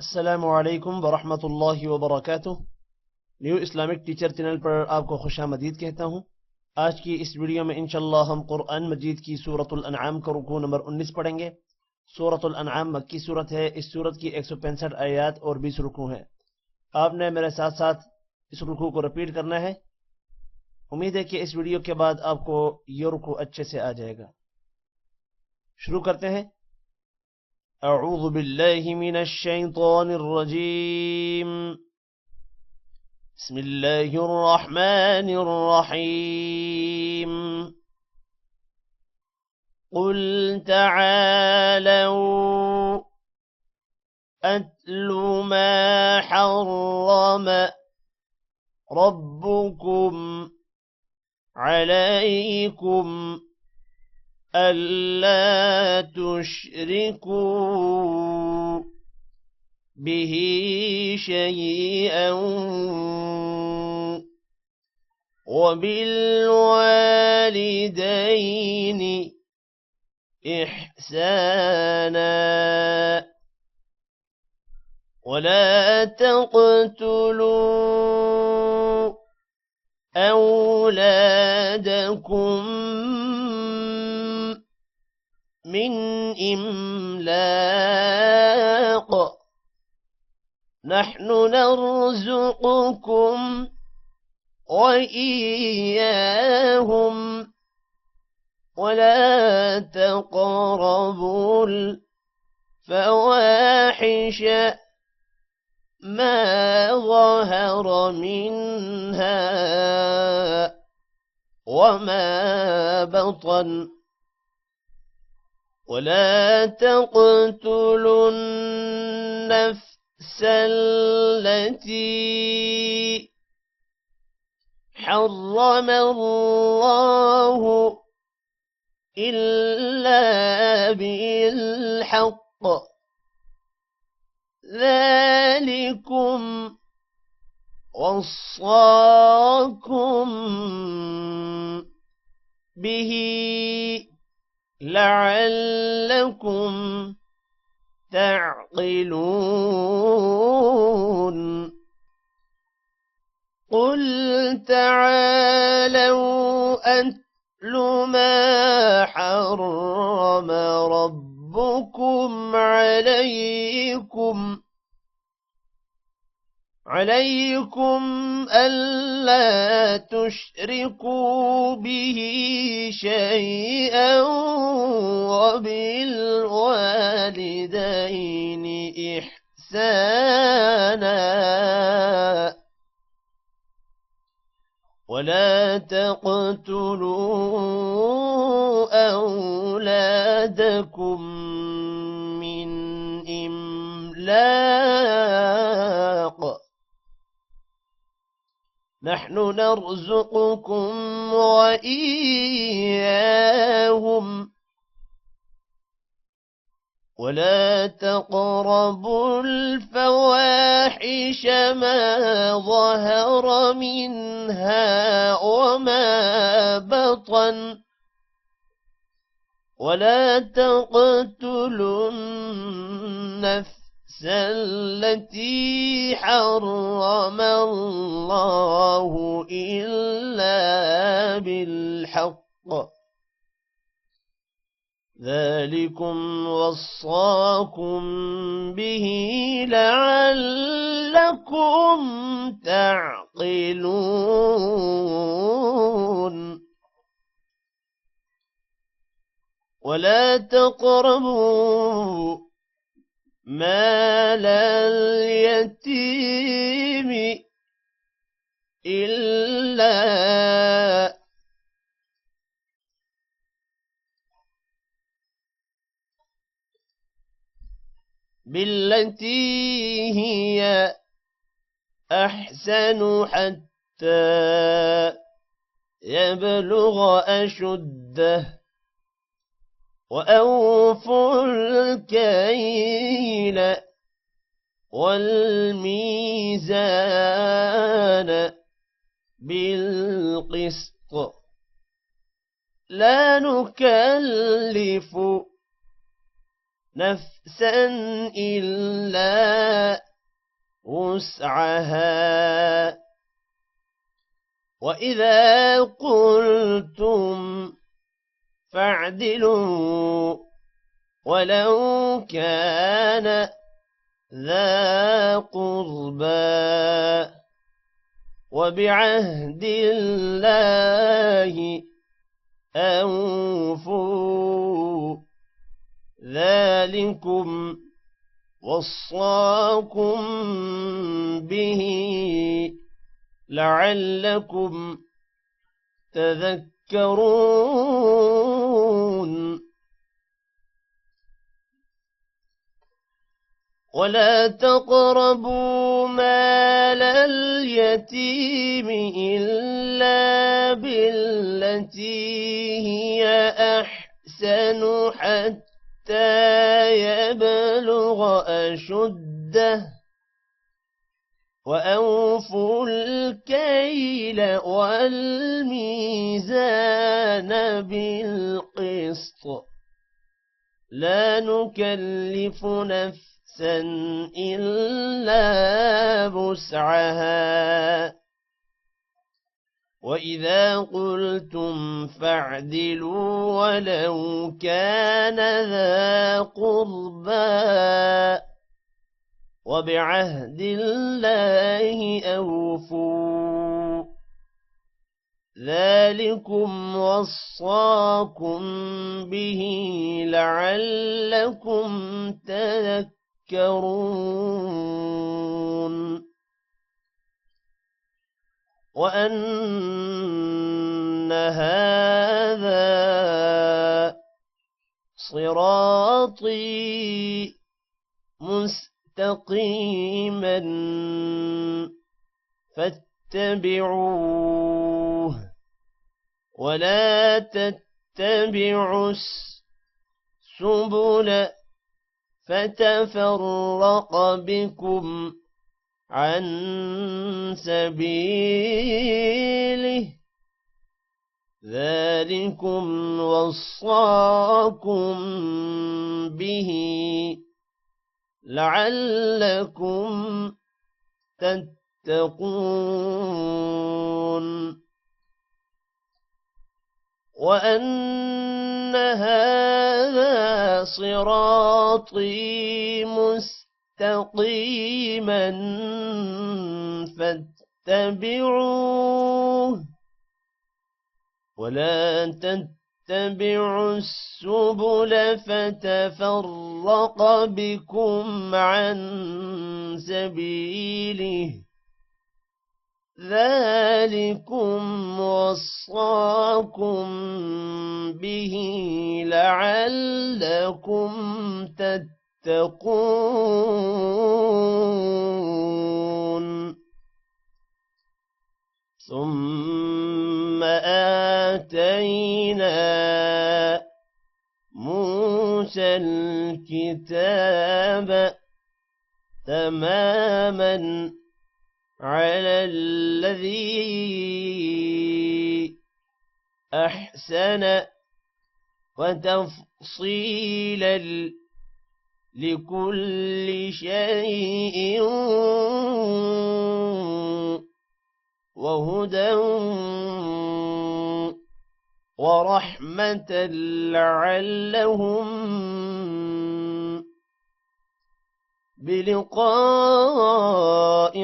अस्सलामुअलैकुम वरहमतुल्लाहि वबरकातुह। न्यू इस्लामिक टीचर चैनल पर आपको खुशामदीद कहता हूँ। आज की इस वीडियो में इंशाअल्लाह हम कुरान मजीद की सूरतुल अनआम का रुकू नंबर 19 पढ़ेंगे। सूरतुल अनआम मक्की सूरत है। इस सूरत की 165 आयत और 20 रुकू हैं। आपने मेरे साथ साथ इस रुकू को रिपीट करना है। उम्मीद है कि इस वीडियो के बाद आपको ये रुकू अच्छे से आ जाएगा। शुरू करते हैं। अऊज़ु बिल्लाहि मिनश शैतानिर रजीम। बिस्मिल्लाहिर रहमानिर रहीम। क़ुल तआलौ अत्लु मा हर्रम रब्बुकुम अलैकुम अल्ला तुश्रिकू बिही शैअन वबिलवालिदैनि इहसाना वला तक़्तुलू औलादकुम मिन इम्लाक़ नहनु नरज़ुक़ुकुम वइय्याहुम वला तक़रबुल फ़वाहिश मा ज़हर मिन्हा वमा बطन वला तक़्तुलू النفس التي حرم الله إلا بالحق ذلكم وصاكم به لعلكم تعقلون قل تعالوا أتل ما حرم ربكم عليكم ألا تشركوا به شيئا وبالوالدين إحسانا ولا تقتلوا أولادكم من إملاق نحن نرزقكم وإياهم ولا تقربوا الفواحش ما ظهر منها وما بطن ولا تقتلوا النفس التي حرم الله إلا بالحق ذلكم وصاكم به لعلكم تعقلون ولا تقربوا مال اليتيم إلا بالتي هي أحسن حتى يبلغ أشده وأوفوا الكيل والميزان بالقسط لا نكلف نفسا إلا وسعها وإذا قلتم فاعدلوا ولو كان ذا قربى وبعهد الله أوفوا ذلكم وصاكم به لعلكم تذكرون ولا تقربوا مال اليتيم إلا بالتي هي أحسن حتى يبلغ أشده وأوفوا الكيل والميزان بالقسط لا نكلف نفسا إلا وسعها وإذا قلتم فاعدلوا ولو كان ذا قربى وبعهد الله أوفوا ذلكم وصاكم به لعلكم تذكرون وأن هذا صراطي مستقيما فاتبعوه ولا تتبعوا السبل فتفرق بكم عن سبيله ذلكم وصاكم به لعلكم تتقون وأن هذا صراطي مستقيما فاتبعوه ولا تتبعوا السبل فتفرق بكم عن سبيله ذلكم وصاكم به لعلكم تتقون ثم آتينا موسى الكتاب تماما على الذي أحسن وتفصيلا لكل شيء وهدى ورحمة لعلهم بلقاء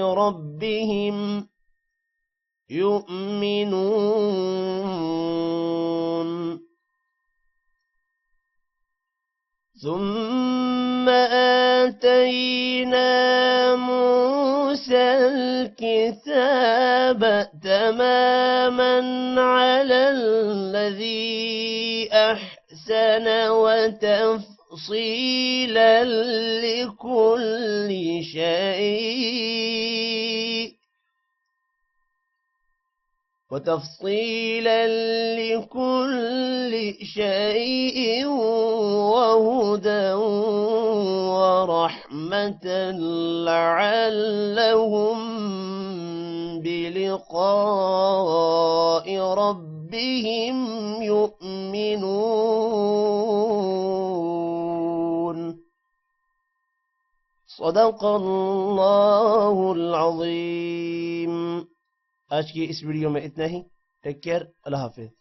ربهم يؤمنون ثم آتينا موسى الكتاب تماما على الذي أحسن وتفصيلا لكل شيء وهدى ورحمة لعلهم بلقاء ربهم يؤمنون सदक़ल्लाहुल अज़ीम। आज की इस वीडियो में इतना ही। Take care. अल्लाह हाफ़िज़।